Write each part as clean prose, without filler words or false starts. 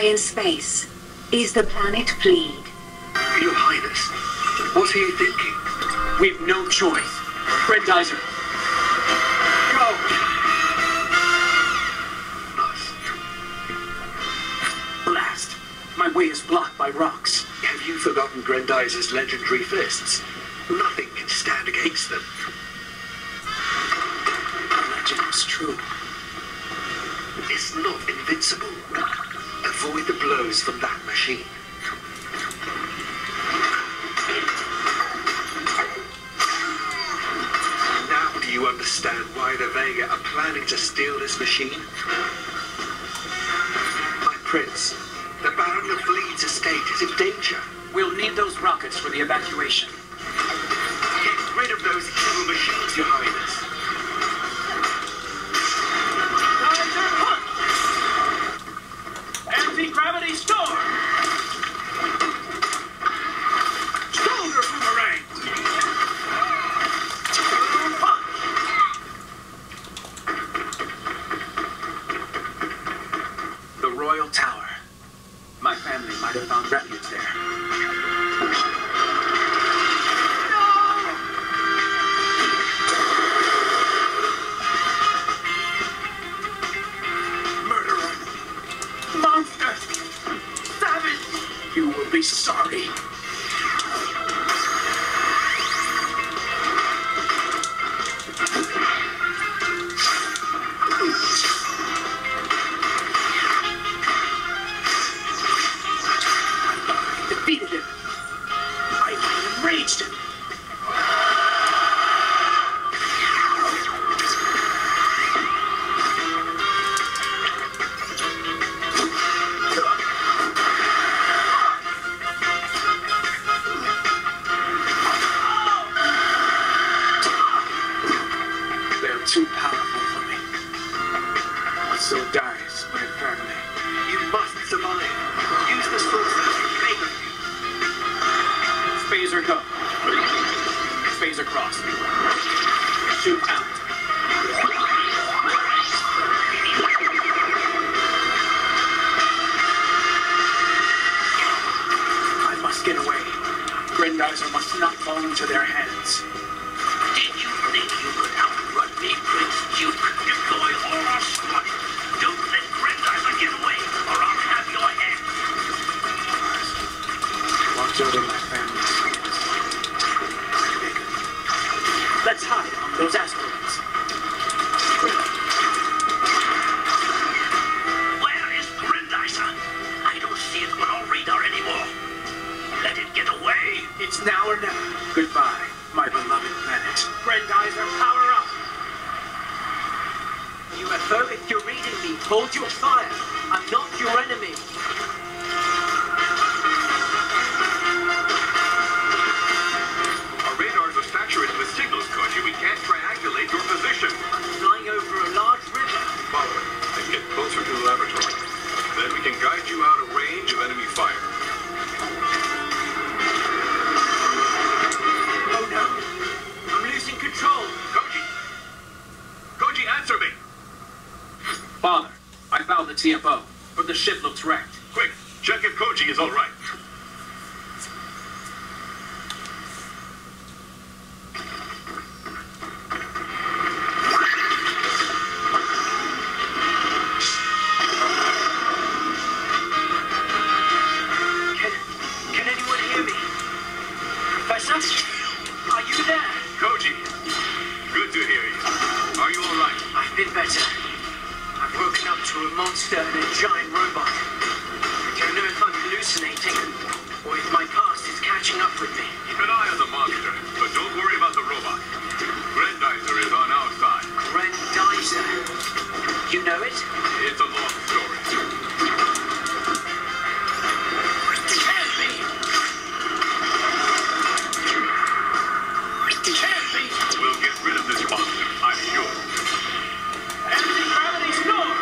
in space. Is the planet Fleed? Your Highness, what are you thinking? We've no choice. Grendizer. Go! Blast. My way is blocked by rocks. Have you forgotten Grendizer's legendary fists? Nothing can stand against them. The legend was true. It's not invincible. Avoid the blows from that machine. Now do you understand why the Vega are planning to steal this machine? My prince, the Baron of Fleet's estate is in danger. We'll need those rockets for the evacuation. Get rid of those evil machines, Your Highness. Anti-gravity storm! Shoulder boomerang! The Royal Tower. My family might have found refuge there. You will be sorry. I defeated him. I enraged him. Too powerful for me. So dies my family. You must survive. Use the sources in favor of you. Phaser go. Phaser cross. Shoot out. I must get away. Grendizer must not fall into their hands. Did you think you could outrun me, Prince Duke? Deploy all our squad. Don't let Grendizer get away, or I'll have your head. Watch over my family. Let's hide among those asteroids. Where is Grendizer? I don't see it on our radar anymore. Let it get away. It's now or never. Goodbye, my beloved planet. Grendizer, power up! UFO, if you're reading me, hold your fire. I'm not your enemy. Our radars are saturated with signals, Koji. We can't triangulate your position. I'm flying over a large river. Follow it and get closer to the laboratory. Then we can guide you out of range of enemy fire. Oh no, I'm losing control. Koji! Koji, answer me! Father, I found the TFO, but the ship looks wrecked. Quick, check if Koji is all right. Can anyone hear me? Professor? Are you there? Koji, good to hear you. Are you all right? I've been better. I've woken up to a monster and a giant robot. I don't know if I'm hallucinating, or if my past is catching up with me. Keep an eye on the monster, but don't worry about the robot. Grendizer is on our side. Grendizer. You know it? It's a long story. Can't be! Can't be! We'll get rid of this monster, I'm sure. Anti-gravity storm!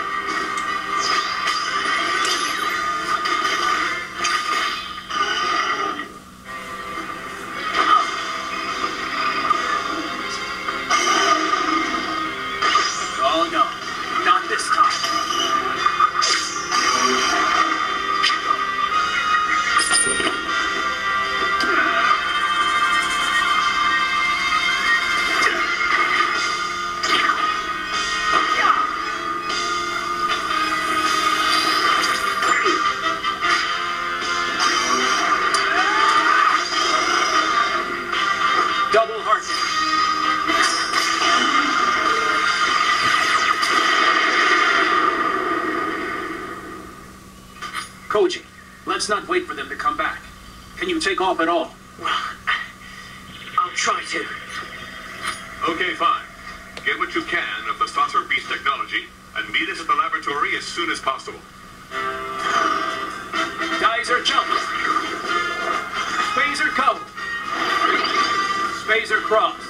Oh no, not this time. Koji, let's not wait for them to come back. Can you take off at all? Well, I'll try to. Okay, fine. Get what you can of the saucer beast technology and meet us at the laboratory as soon as possible. Geyser jump! Spacer come! Spacer cross!